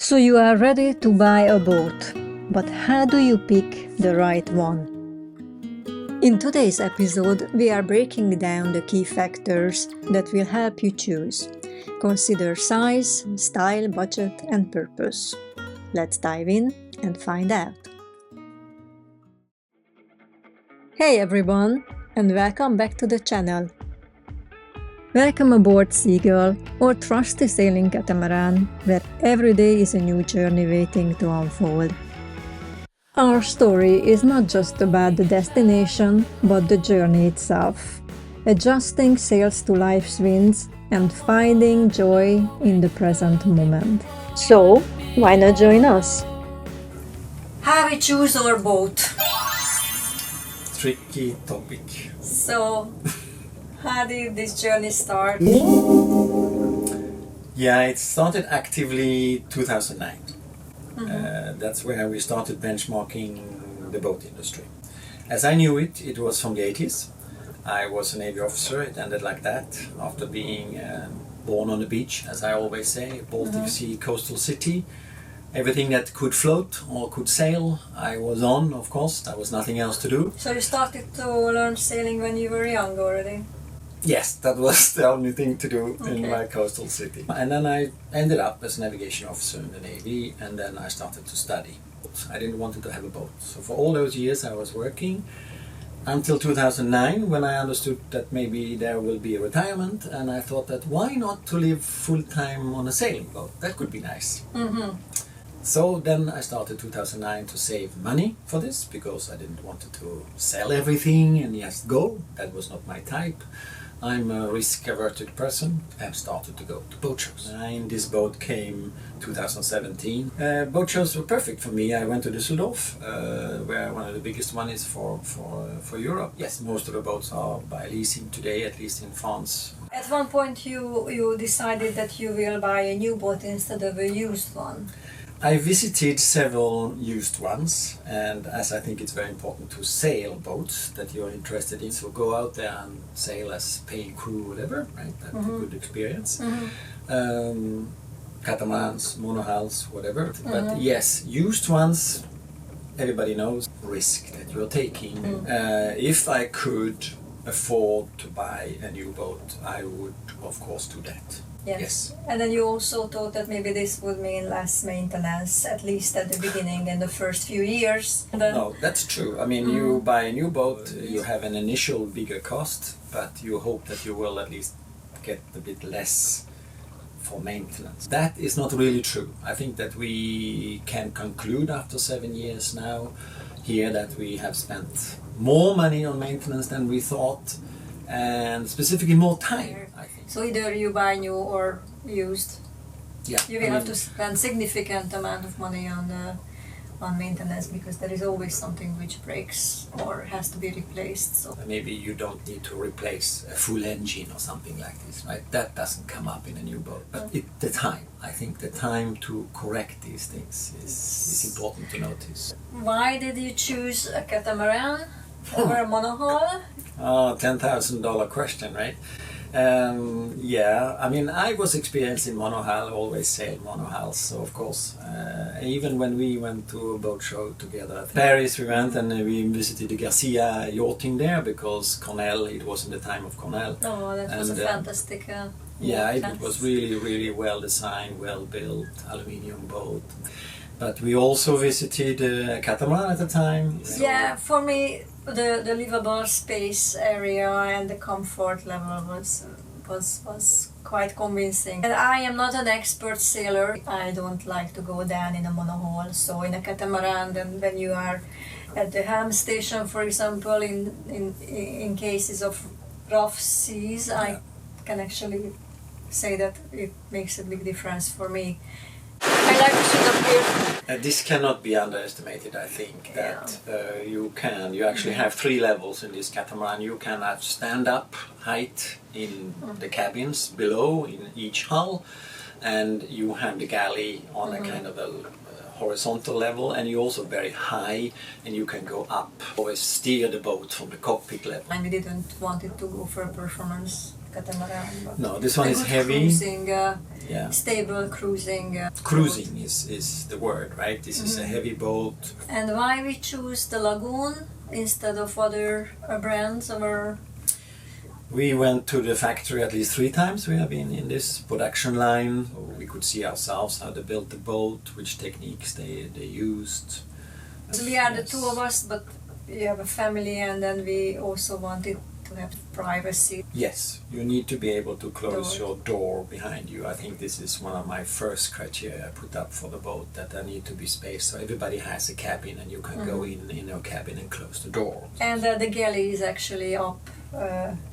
So you are ready to buy a boat, but how do you pick the right one? In today's episode, we are breaking down the key factors that will help you choose. Consider size, style, budget, and purpose. Let's dive in and find out. Hey everyone, and welcome back to the channel. Welcome aboard Seagull, or trusty sailing catamaran, where every day is a new journey waiting to unfold. Our story is not just about the destination, but the journey itself, adjusting sails to life's winds and finding joy in the present moment. So, why not join us? How we choose our boat? Tricky topic. So, how did this journey start? Yeah, it started actively 2009. That's where we started benchmarking the boat industry. As I knew it, it was from the 80s. I was a Navy officer, it ended like that, after being born on the beach, as I always say, Baltic Sea coastal city. Everything that could float or could sail, I was on, of course, there was nothing else to do. So you started to learn sailing when you were young already? Yes, that was the only thing to do in my coastal city. And then I ended up as a navigation officer in the Navy, and then I started to study. I didn't want to have a boat. So for all those years I was working until 2009, when I understood that maybe there will be a retirement, and I thought that why not to live full-time on a sailing boat? That could be nice. So then I started 2009 to save money for this, because I didn't want to sell everything and just go. That was not my type. I'm a risk-averted person. I started to go to boat shows. And this boat came 2017. Boat shows were perfect for me. I went to Düsseldorf, where one of the biggest one is for Europe. Yes, most of the boats are by leasing today, at least in France. At one point you decided that you will buy a new boat instead of a used one. I visited several used ones, and as I think it's very important to sail boats that you're interested in, so go out there and sail as paying crew, whatever, right? That's a good experience. Catamarans, monohulls, whatever. But yes, used ones, everybody knows risk that you're taking. If I could afford to buy a new boat, I would of course do that. Yes. And then you also thought that maybe this would mean less maintenance, at least at the beginning in the first few years. No, that's true. I mean, you buy a new boat, you have an initial bigger cost, but you hope that you will at least get a bit less for maintenance. That is not really true. I think that we can conclude after 7 years now here that we have spent more money on maintenance than we thought, and specifically more time, I think. So either you buy new or used. Yeah. You will have to spend significant amount of money on maintenance, because there is always something which breaks or has to be replaced. So maybe you don't need to replace a full engine or something like this, right? That doesn't come up in a new boat. But I think the time to correct these things is important to notice. Why did you choose a catamaran over a monohull? Oh, $10,000 question, right? Yeah, I mean, I was experienced in monohull, always sailed monohulls, so of course, even when we went to a boat show together at Paris, we went and we visited the Garcia yachting there, because Cornell, it was in the time of Cornell. Oh, that was a fantastic yeah, it was really, really well designed, well built, aluminium boat. But we also visited a catamaran at the time. Yeah, for me, the livable space area and the comfort level was quite convincing. And I am not an expert sailor. I don't like to go down in a monohull. So in a catamaran, then when you are at the helm station, for example, in cases of rough seas, I can actually say that it makes a big difference for me. I like to sit up here. This cannot be underestimated, I think, that you actually have 3 levels in this catamaran. You can have stand-up height in the cabins below, in each hull, and you have the galley on a kind of a horizontal level, and you're also very high, and you can go up. Always steer the boat from the cockpit level. And we didn't want it to go for a performance catamaran. But No, this one a is good heavy. Cruising, Yeah. stable cruising. Cruising is the word, right? This is a heavy boat. And why we choose the Lagoon instead of other brands or? We went to the factory at least 3 times. We have been in this production line. So we could see ourselves how they built the boat, which techniques they used. So we are the Yes. two of us, but we have a family, and then we also wanted to have privacy. Yes, you need to be able to close Door. your door behind you. I think this is one of my first criteria I put up for the boat, that there need to be space so everybody has a cabin and you can go in your cabin and close the door. And the galley is actually up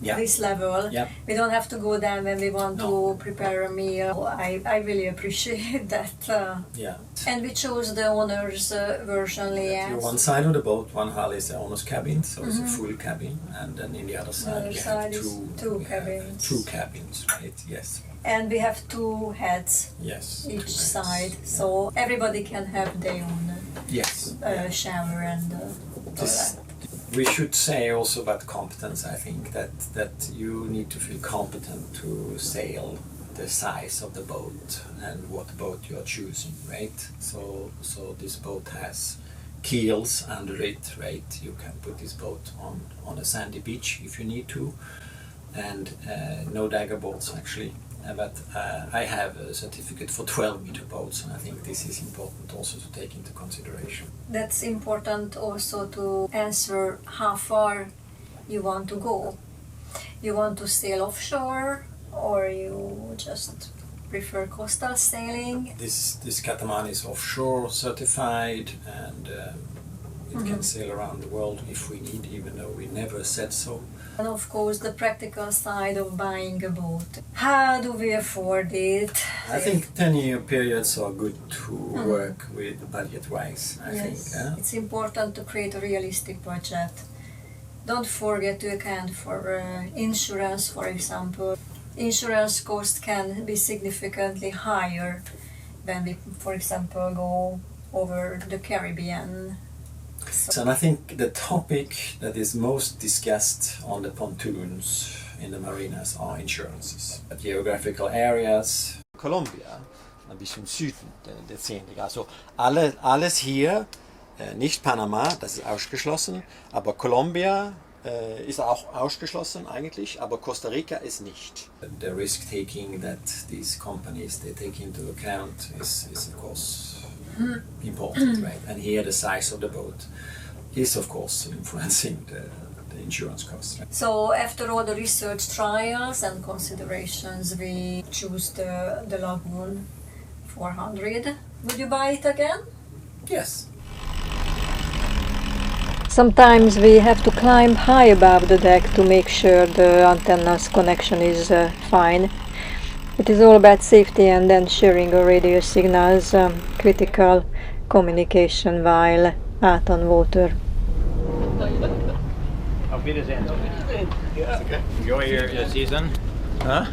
Yeah. this level. Yeah. We don't have to go down when we want No. to prepare a meal. I really appreciate that. Yeah. And we chose the owner's version layout. One side of the boat, one hull is the owner's cabin, so it's a full cabin, and then in the other side other we side have is two we have cabins. 2 cabins, right? Yes. And we have 2 heads Yes. each 2 heads. side, Yeah. so everybody can have their own Yes. Yeah. shower and This- toilet. We should say also about competence, I think, that you need to feel competent to sail the size of the boat and what boat you are choosing, right? So this boat has keels under it, right? You can put this boat on a sandy beach if you need to, and no dagger boats actually. But I have a certificate for 12-meter boats, and I think this is important also to take into consideration. That's important also to answer how far you want to go. You want to sail offshore, or you just prefer coastal sailing? This catamaran is offshore certified, and it can sail around the world if we need, even though we never said so. And of course the practical side of buying a boat. How do we afford it? I think 10-year periods are good to work with budget-wise, I think. Yes, it's important to create a realistic budget. Don't forget to account for insurance, for example. Insurance cost can be significantly higher when we, for example, go over the Caribbean. So, and I think the topic that is most discussed on the pontoons in the marinas are insurances. Geographical areas. Colombia, ein bisschen Süden der Zehnliga. Also alles hier, nicht Panama, das ist ausgeschlossen, aber Colombia ist auch ausgeschlossen eigentlich, aber Costa Rica ist nicht. The risk taking that these companies they take into account is of course important, right? And here the size of the boat is of course influencing the insurance costs. Right? So after all the research trials and considerations, we choose the Lagoon 400. Would you buy it again? Yes. Sometimes we have to climb high above the deck to make sure the antenna's connection is fine. It is all about safety and then sharing a radio signals, critical communication while out on water. Auf Wiedersehen. Enjoy your season. Huh?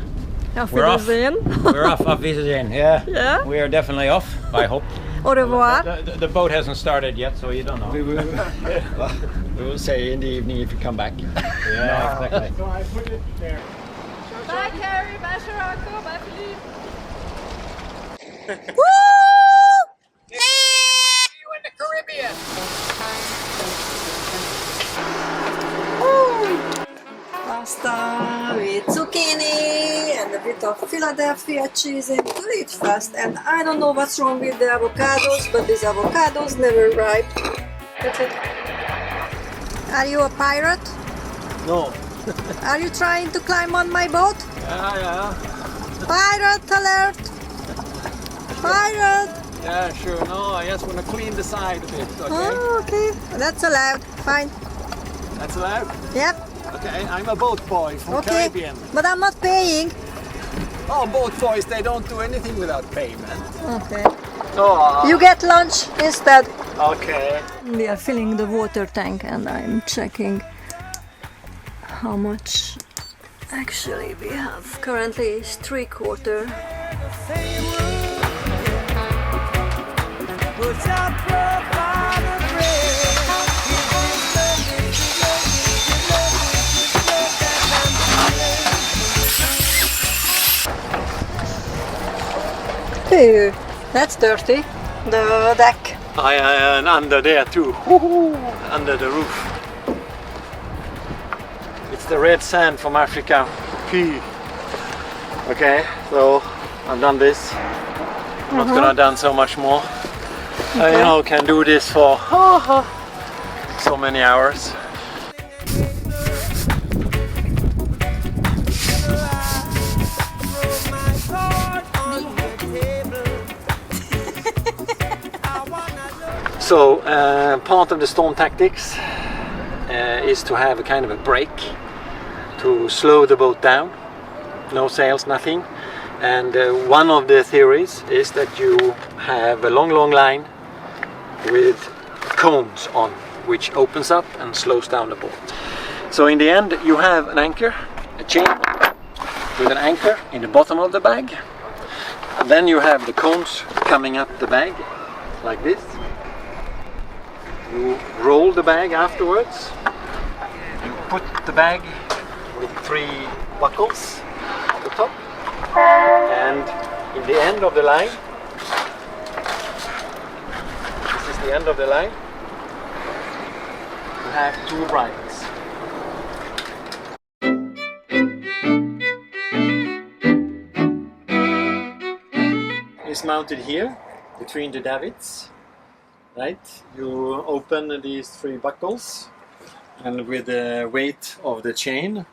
Auf We're off. Wiedersehen. We're off. Auf Wiedersehen. Yeah. Yeah. We are definitely off. I hope. Au revoir. The boat hasn't started yet, so you don't know. We will say in the evening if you come back. Yeah, exactly. So I put it there. Bye Kerry, bye Sharako, bye Philippe. You in the Caribbean. Pasta with zucchini and a bit of Philadelphia cheese into it first. And I don't know what's wrong with the avocados, but these avocados never ripe. That's it. Are you a pirate? No. Are you trying to climb on my boat? Yeah. Pirate alert! Pirate! Yeah, sure. No, I just want to clean the side a bit. Okay. Oh, okay. That's allowed. Fine. That's allowed. Yep. Okay, I'm a boat boy from Okay. Caribbean. But I'm not paying. Oh, boat boys, they don't do anything without payment. Okay. Oh. You get lunch instead. Okay. We are filling the water tank and I'm checking how much actually we have. Currently is 3/4. Ew, that's dirty. The deck. And under there too. Woohoo! Under the roof. It's the red sand from Africa. Pee. Okay, so I've done this. I'm not gonna done so much more. I can do this for so many hours. So part of the storm tactics is to have a kind of a break to slow the boat down. No sails, nothing. And one of the theories is that you have a long line with cones on, which opens up and slows down the boat. So in the end you have an anchor, a chain with an anchor in the bottom of the bag. And then you have the cones coming up the bag like this. You roll the bag afterwards. You put the bag with 3 buckles on the top. And in the end of the line, this is the end of the line, you have 2 bridles. It's mounted here between the davits. Right, you open these 3 buckles, and with the weight of the chain,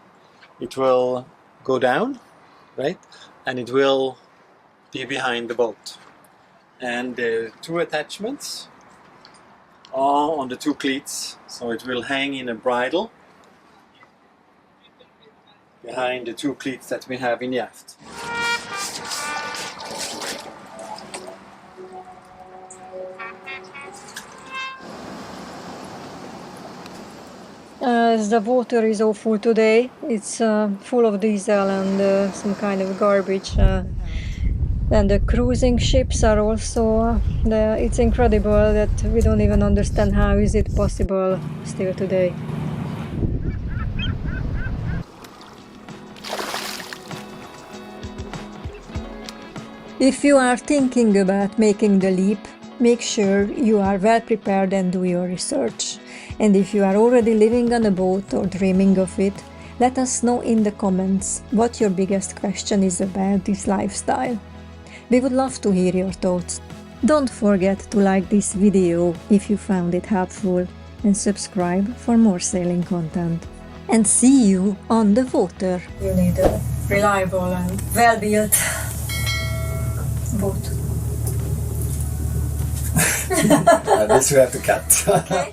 it will go down, right, and it will be behind the boat. And the 2 attachments are on the 2 cleats, so it will hang in a bridle behind the 2 cleats that we have in the aft. As the water is awful today, it's full of diesel and some kind of garbage. And the cruising ships are also, it's incredible that we don't even understand how is it possible still today. If you are thinking about making the leap, make sure you are well prepared and do your research. And if you are already living on a boat or dreaming of it, let us know in the comments what your biggest question is about this lifestyle. We would love to hear your thoughts. Don't forget to like this video if you found it helpful and subscribe for more sailing content. And see you on the water. You need a reliable and well-built boat. This we have to cut. Okay.